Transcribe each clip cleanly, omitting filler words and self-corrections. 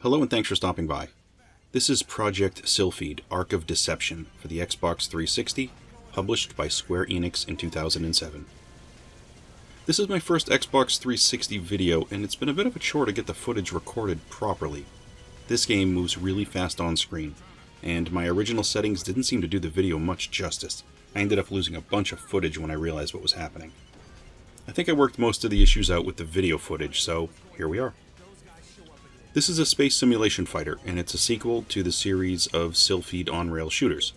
Hello and thanks for stopping by. This is Project Sylpheed, Arc of Deception for the Xbox 360, published by Square Enix in 2007. This is my first Xbox 360 video, and it's been a bit of a chore to get the footage recorded properly. This game moves really fast on screen, and my original settings didn't seem to do the video much justice. I ended up losing a bunch of footage when I realized what was happening. I think I worked most of the issues out with the video footage, so here we are. This is a space simulation fighter, and it's a sequel to the series of Sylpheed on-rail shooters.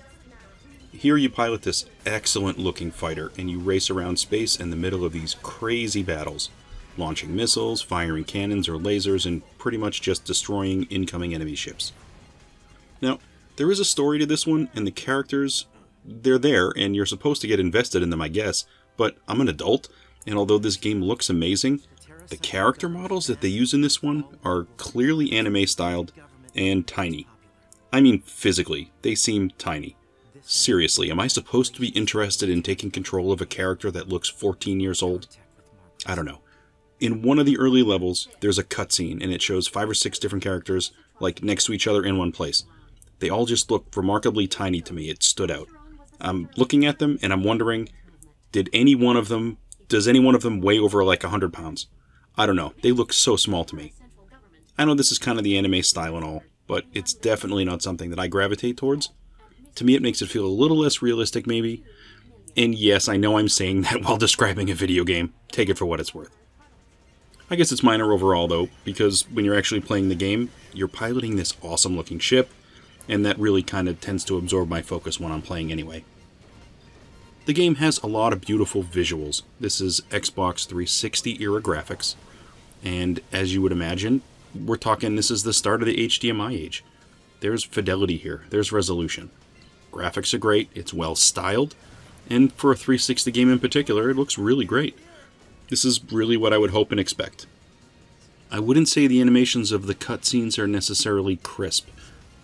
Here you pilot this excellent-looking fighter, and you race around space in the middle of these crazy battles, launching missiles, firing cannons or lasers, and pretty much just destroying incoming enemy ships. Now, there is a story to this one, and the characters, they're there, and you're supposed to get invested in them, I guess, but I'm an adult, and although this game looks amazing, the character models that they use in this one are clearly anime-styled and tiny. I mean physically, they seem tiny. Seriously, am I supposed to be interested in taking control of a character that looks 14 years old? I don't know. In one of the early levels, there's a cutscene, and it shows 5 or 6 different characters, like, next to each other in one place. They all just look remarkably tiny to me. It stood out. I'm looking at them, and I'm wondering, does any one of them weigh over like 100 pounds? I don't know. They look so small to me. I know this is kind of the anime style and all, but it's definitely not something that I gravitate towards. To me, it makes it feel a little less realistic, maybe. And yes, I know I'm saying that while describing a video game. Take it for what it's worth. I guess it's minor overall, though, because when you're actually playing the game, you're piloting this awesome-looking ship, and that really kind of tends to absorb my focus when I'm playing anyway. The game has a lot of beautiful visuals. This is Xbox 360 era graphics, and as you would imagine, we're talking this is the start of the HDMI age. There's fidelity here, there's resolution. Graphics are great, it's well styled, and for a 360 game in particular, it looks really great. This is really what I would hope and expect. I wouldn't say the animations of the cutscenes are necessarily crisp,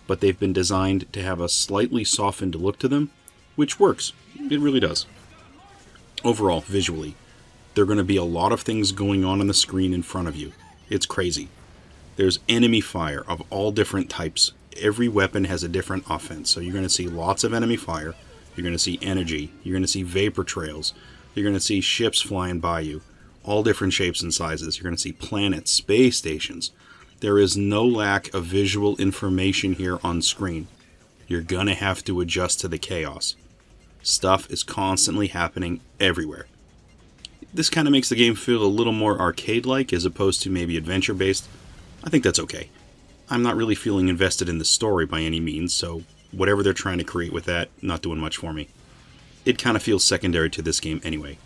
but they've been designed to have a slightly softened look to them, which works. It really does. Overall, visually, there are going to be a lot of things going on the screen in front of you. It's crazy. There's enemy fire of all different types. Every weapon has a different offense, so you're going to see lots of enemy fire. You're going to see energy. You're going to see vapor trails. You're going to see ships flying by you, all different shapes and sizes. You're going to see planets, space stations. There is no lack of visual information here on screen. You're going to have to adjust to the chaos. Stuff is constantly happening everywhere. This kind of makes the game feel a little more arcade-like as opposed to maybe adventure-based. I think that's okay. I'm not really feeling invested in the story by any means, so whatever they're trying to create with that, not doing much for me. It kind of feels secondary to this game anyway.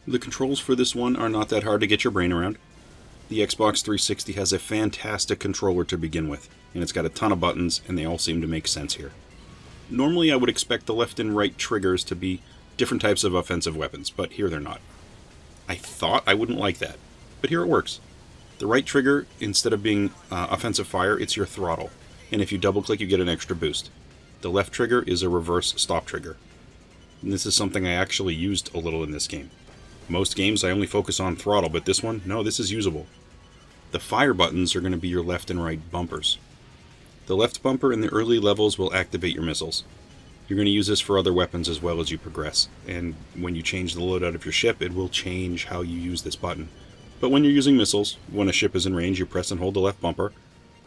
The controls for this one are not that hard to get your brain around. The Xbox 360 has a fantastic controller to begin with, and it's got a ton of buttons, and they all seem to make sense here. Normally I would expect the left and right triggers to be different types of offensive weapons, but here they're not. I thought I wouldn't like that, but here it works. The right trigger, instead of being offensive fire, it's your throttle, and if you double click you get an extra boost. The left trigger is a reverse stop trigger. And this is something I actually used a little in this game. Most games I only focus on throttle, but this one, no, this is usable. The fire buttons are going to be your left and right bumpers. The left bumper in the early levels will activate your missiles. You're going to use this for other weapons as well as you progress, and when you change the loadout of your ship, it will change how you use this button. But when you're using missiles, when a ship is in range, you press and hold the left bumper,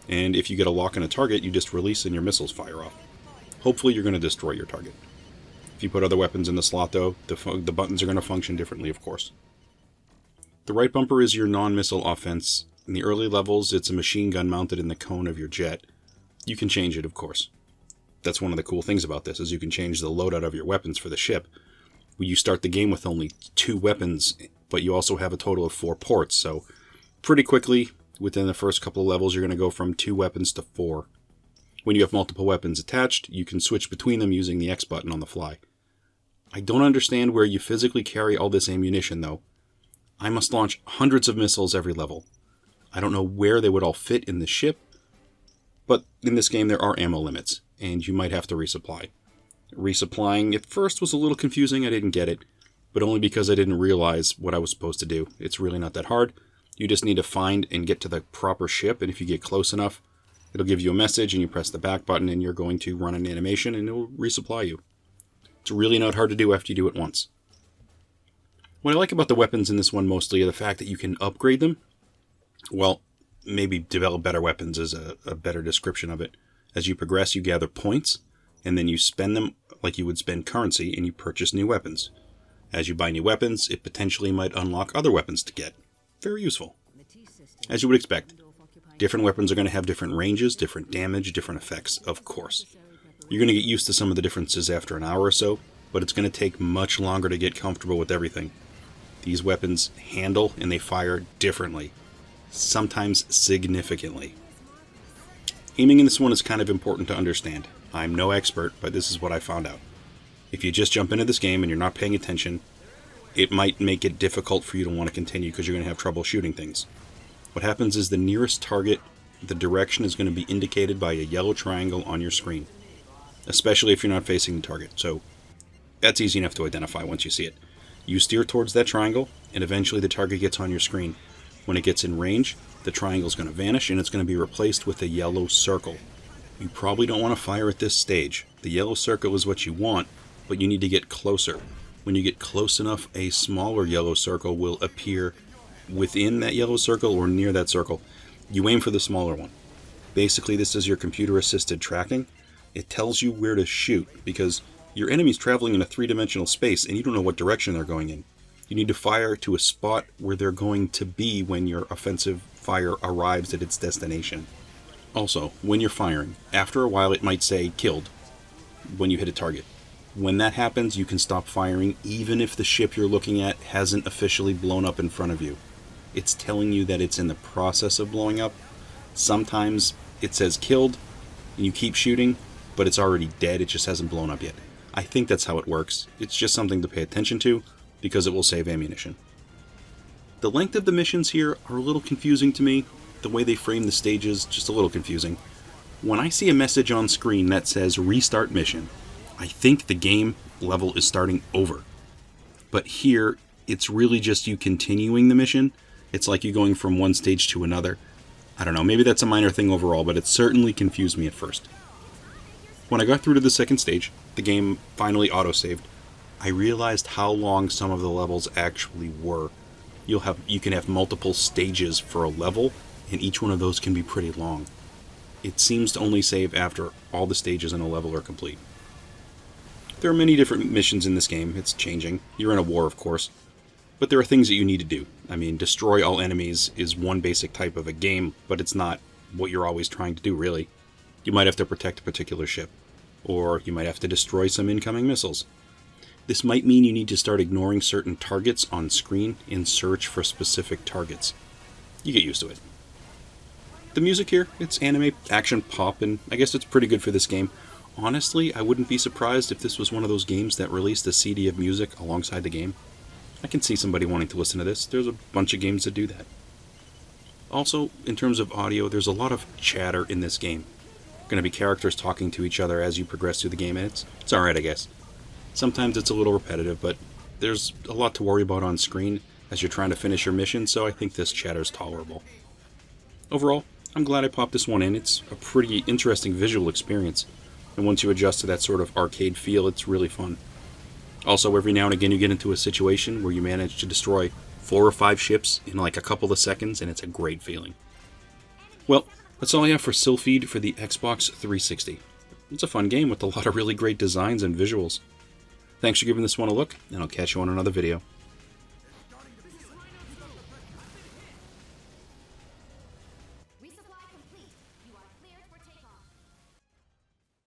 and if you get a lock on a target, you just release and your missiles fire off. Hopefully you're going to destroy your target. If you put other weapons in the slot, though, the buttons are going to function differently, of course. The right bumper is your non-missile offense. In the early levels, it's a machine gun mounted in the cone of your jet. You can change it, of course. That's one of the cool things about this, is you can change the loadout of your weapons for the ship. You start the game with only 2 weapons, but you also have a total of 4 ports, so pretty quickly, within the first couple of levels, you're going to go from 2 weapons to 4. When you have multiple weapons attached, you can switch between them using the X button on the fly. I don't understand where you physically carry all this ammunition, though. I must launch hundreds of missiles every level. I don't know where they would all fit in the ship, but in this game there are ammo limits, and you might have to resupply. Resupplying at first was a little confusing, I didn't get it, but only because I didn't realize what I was supposed to do. It's really not that hard. You just need to find and get to the proper ship, and if you get close enough, It'll give you a message and you press the back button and you're going to run an animation and it'll resupply you. It's really not hard to do after you do it once. What I like about the weapons in this one mostly are the fact that you can upgrade them. Well, maybe develop better weapons is a better description of it. As you progress, you gather points, and then you spend them like you would spend currency, and you purchase new weapons. As you buy new weapons, it potentially might unlock other weapons to get. Very useful. As you would expect, different weapons are going to have different ranges, different damage, different effects, of course. You're going to get used to some of the differences after an hour or so, but it's going to take much longer to get comfortable with everything. These weapons handle and they fire differently, sometimes significantly. Aiming in this one is kind of important to understand. I'm no expert, but this is what I found out. If you just jump into this game and you're not paying attention, it might make it difficult for you to want to continue because you're going to have trouble shooting things. What happens is the nearest target, the direction is going to be indicated by a yellow triangle on your screen, especially if you're not facing the target. So that's easy enough to identify once you see it. You steer towards that triangle, and eventually the target gets on your screen. When it gets in range, the triangle is going to vanish, and it's going to be replaced with a yellow circle. You probably don't want to fire at this stage. The yellow circle is what you want, but you need to get closer. When you get close enough, a smaller yellow circle will appear within that yellow circle or near that circle. You aim for the smaller one. Basically, this is your computer-assisted tracking. It tells you where to shoot, because your enemy's traveling in a three-dimensional space, and you don't know what direction they're going in. You need to fire to a spot where they're going to be when your offensive fire arrives at its destination. Also, when you're firing, after a while it might say killed when you hit a target. When that happens, you can stop firing even if the ship you're looking at hasn't officially blown up in front of you. It's telling you that it's in the process of blowing up. Sometimes it says killed, and you keep shooting, but it's already dead, it just hasn't blown up yet. I think that's how it works. It's just something to pay attention to, because it will save ammunition. The length of the missions here are a little confusing to me. The way they frame the stages, just a little confusing. When I see a message on screen that says restart mission, I think the game level is starting over. But here, it's really just you continuing the mission. It's like you going from one stage to another. I don't know, maybe that's a minor thing overall, but it certainly confused me at first. When I got through to the second stage, the game finally autosaved. I realized how long some of the levels actually were. You can have multiple stages for a level, and each one of those can be pretty long. It seems to only save after all the stages in a level are complete. There are many different missions in this game. It's changing. You're in a war, of course. But there are things that you need to do. I mean, destroy all enemies is one basic type of a game, but it's not what you're always trying to do, really. You might have to protect a particular ship, or you might have to destroy some incoming missiles. This might mean you need to start ignoring certain targets on screen in search for specific targets. You get used to it. The music here, it's anime, action, pop, and I guess it's pretty good for this game. Honestly, I wouldn't be surprised if this was one of those games that released a CD of music alongside the game. I can see somebody wanting to listen to this. There's a bunch of games that do that. Also, in terms of audio, there's a lot of chatter in this game. Going to be characters talking to each other as you progress through the game, and it's alright, I guess. Sometimes it's a little repetitive, but there's a lot to worry about on screen as you're trying to finish your mission, so I think this chatter's tolerable. Overall, I'm glad I popped this one in. It's a pretty interesting visual experience, and once you adjust to that sort of arcade feel, it's really fun. Also, every now and again you get into a situation where you manage to destroy 4 or 5 ships in like a couple of seconds, and it's a great feeling. Well, that's all I have for Sylpheed for the Xbox 360. It's a fun game with a lot of really great designs and visuals. Thanks for giving this one a look, and I'll catch you on another video.